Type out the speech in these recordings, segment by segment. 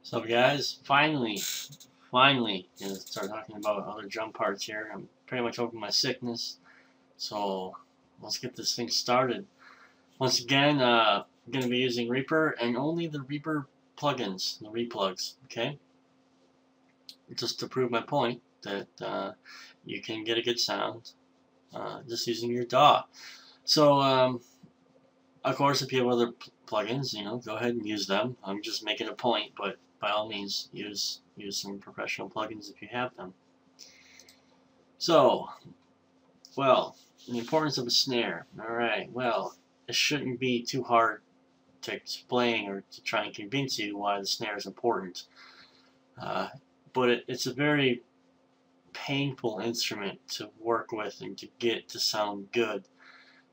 So guys, finally, gonna start talking about other drum parts here. I'm pretty much over my sickness, so let's get this thing started. Once again, I'm gonna be using Reaper and only the Reaper plugins, the replugs. Okay, just to prove my point that you can get a good sound just using your DAW. So of course, if you have other plugins, go ahead and use them. I'm just making a point, but by all means, use some professional plugins if you have them. So, well, the importance of a snare. Alright, well, it shouldn't be too hard to explain or to try and convince you why the snare is important. But it's a very painful instrument to work with and to get to sound good,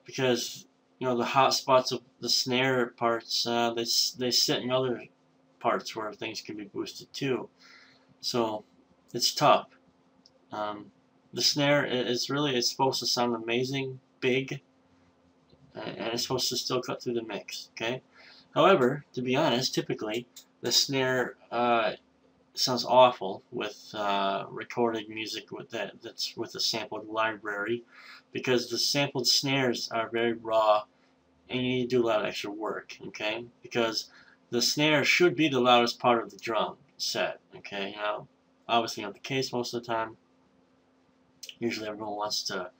because the hot spots of the snare parts, they sit in other parts where things can be boosted too. So it's tough. The snare is it's supposed to sound amazing, big, and it's supposed to still cut through the mix. Okay. However, to be honest, typically the snare sounds awful with recorded music that's with a sampled library, because the sampled snares are very raw and you need to do a lot of extra work, okay? Because the snare should be the loudest part of the drum set, okay? Now, obviously not the case most of the time. Usually everyone wants to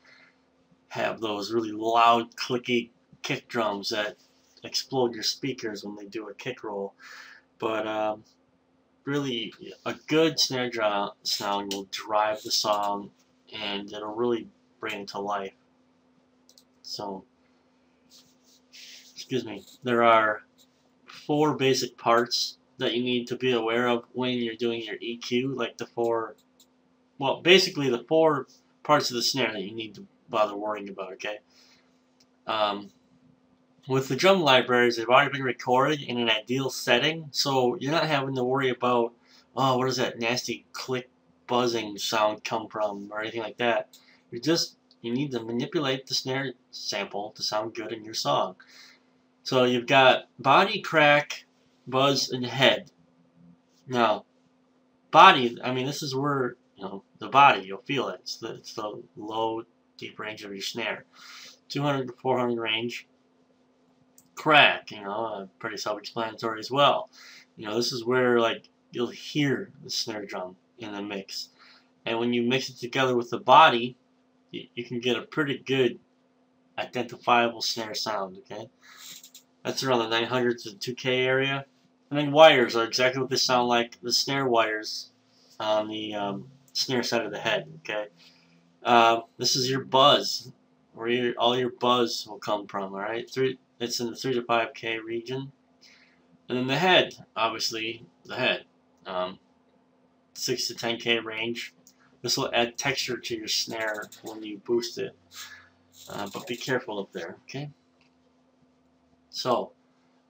have those really loud, clicky kick drums that explode your speakers when they do a kick roll. But really, a good snare drum sound will drive the song, and it'll really bring it to life. So, excuse me, there are 4 basic parts that you need to be aware of when you're doing your EQ, like basically the 4 parts of the snare that you need to bother worrying about, okay? With the drum libraries, they've already been recorded in an ideal setting, so you're not having to worry about, oh, where does that nasty click buzzing sound come from, or anything like that. You need to manipulate the snare sample to sound good in your song. So you've got body, crack, buzz, and head. Now, body, I mean, this is where, the body, you'll feel it. It's the low, deep range of your snare. 200 to 400 range. Crack, pretty self-explanatory as well. This is where, you'll hear the snare drum in the mix. And when you mix it together with the body, you can get a pretty good identifiable snare sound, okay? That's around the 900 to 2K area. And then wires are exactly what they sound like, the snare wires on the snare side of the head, okay? This is your buzz, where all your buzz will come from, alright? It's in the 3 to 5K region. And then the head, obviously, the head, 6 to 10K range. This will add texture to your snare when you boost it. But be careful up there, okay? So,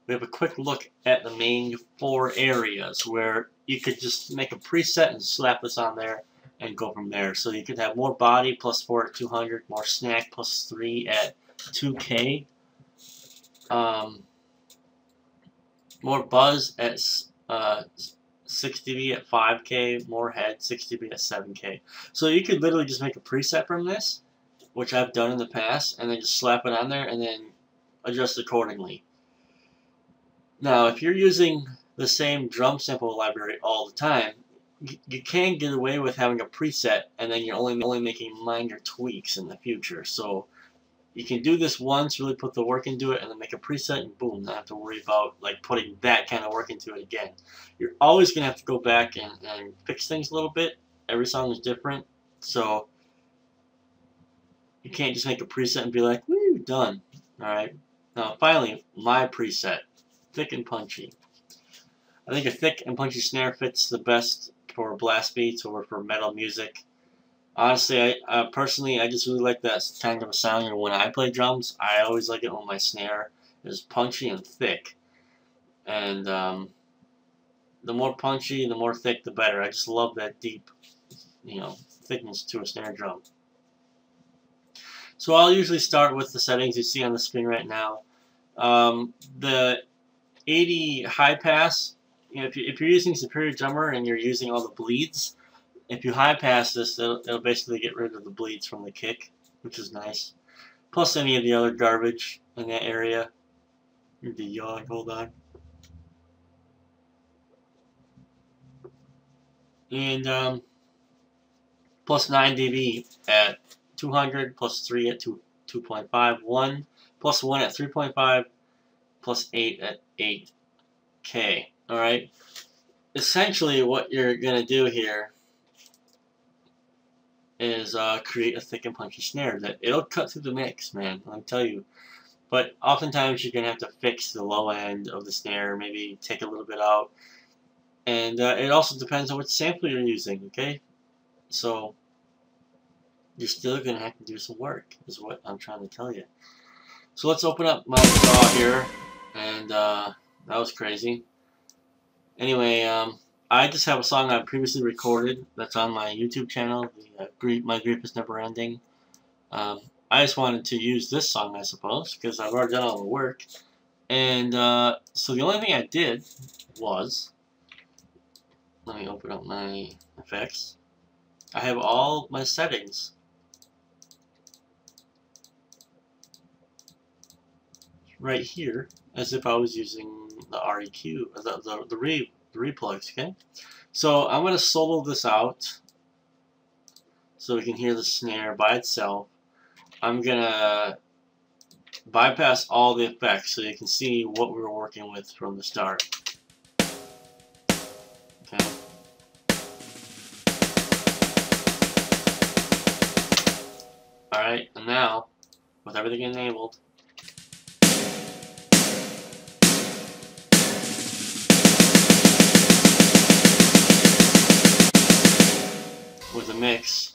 we have a quick look at the main 4 areas where you could just make a preset and slap this on there and go from there. So you could have more body, +4 at 200, more snack, +3 at 2K, more buzz at 6 dB at 5K, more head, 6 dB at 7K. So you could literally just make a preset from this, which I've done in the past, and then just slap it on there and then adjust accordingly. Now, if you're using the same drum sample library all the time, you can get away with having a preset and then you're only making minor tweaks in the future. So you can do this once, really put the work into it, and then make a preset, and boom, not have to worry about putting that kind of work into it again. You're always going to have to go back and fix things a little bit. Every song is different, so you can't just make a preset and be like, woo, done. Alright, now finally, my preset, thick and punchy. I think a thick and punchy snare fits the best for blast beats or for metal music. Honestly, personally, I just really like that kind of a sound. When I play drums, I always like it when my snare is punchy and thick. And the more punchy, the more thick, the better. I just love that deep, thickness to a snare drum. So I'll usually start with the settings you see on the screen right now. The 80 high pass you know, if you're using Superior Drummer and you're using all the bleeds, if you high pass this, it'll basically get rid of the bleeds from the kick, which is nice. Plus any of the other garbage in that area. The yawn, hold on. And plus 9 dB at 200, plus 3 at 2.5, 1, plus 1 at 3.5, plus 8 at 8K. Alright? Essentially, what you're going to do here is create a thick and punchy snare that it'll cut through the mix, man. I'll tell you. But oftentimes you're going to have to fix the low end of the snare, maybe take a little bit out. And it also depends on what sample you're using, okay? So you're still going to have to do some work, is what I'm trying to tell you. So let's open up my DAW here. And that was crazy. Anyway, I just have a song I previously recorded that's on my YouTube channel, My Grief is Never Ending. I just wanted to use this song, I suppose, because I've already done all the work. And so the only thing I did was, let me open up my effects. I have all my settings right here, as if I was using the REQ, the replugs, okay? So I'm going to solo this out so we can hear the snare by itself. I'm going to bypass all the effects so you can see what we were working with from the start. Okay. Alright, and now, with everything enabled, with a mix.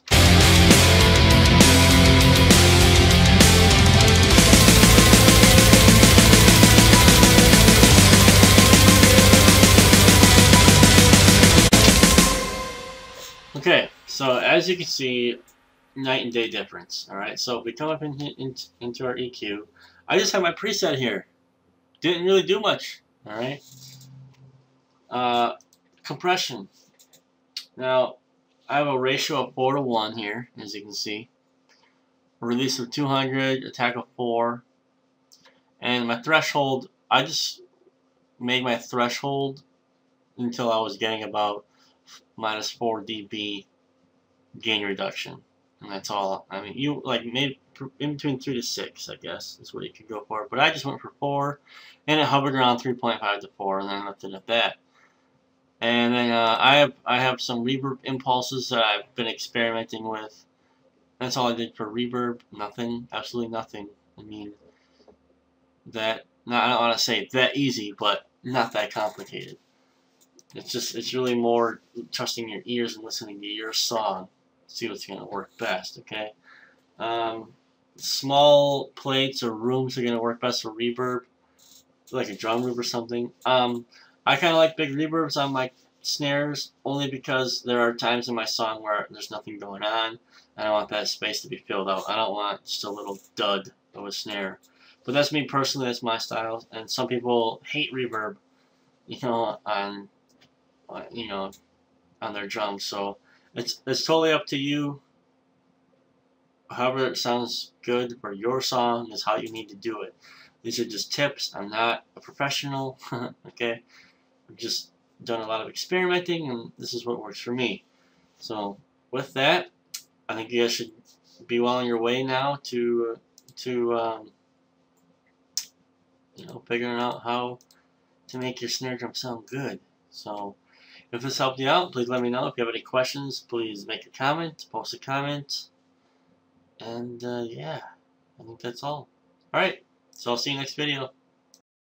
Okay, so as you can see, night and day difference. Alright, so if we come up into our EQ, I just have my preset here. Didn't really do much. Alright. Compression. Now, I have a ratio of 4 to 1 here, as you can see. Release of 200, attack of 4. And my threshold, I just made my threshold until I was getting about minus 4 dB gain reduction. And that's all. I mean, you like maybe in between 3 to 6, I guess, is what you could go for. But I just went for 4, and it hovered around 3.5 to 4, and then I left it at that. And then I have some reverb impulses that I've been experimenting with. That's all I did for reverb. Nothing, absolutely nothing. I mean, I don't want to say that easy, but not that complicated. It's really more trusting your ears and listening to your song. See what's going to work best, okay? Small plates or rooms are going to work best for reverb, like a drum loop or something. I kind of like big reverbs on my snares, only because there are times in my song where there's nothing going on, and I want that space to be filled out. I don't want just a little dud of a snare. But that's me personally, that's my style, and some people hate reverb, on their drums, so it's totally up to you. However it sounds good for your song is how you need to do it. These are just tips. I'm not a professional, okay? I've just done a lot of experimenting, and this is what works for me. So with that, I think you guys should be well on your way now to figuring out how to make your snare drum sound good. So if this helped you out, please let me know. If you have any questions, please make a comment, post a comment. And yeah, I think that's all. Alright, so I'll see you next video.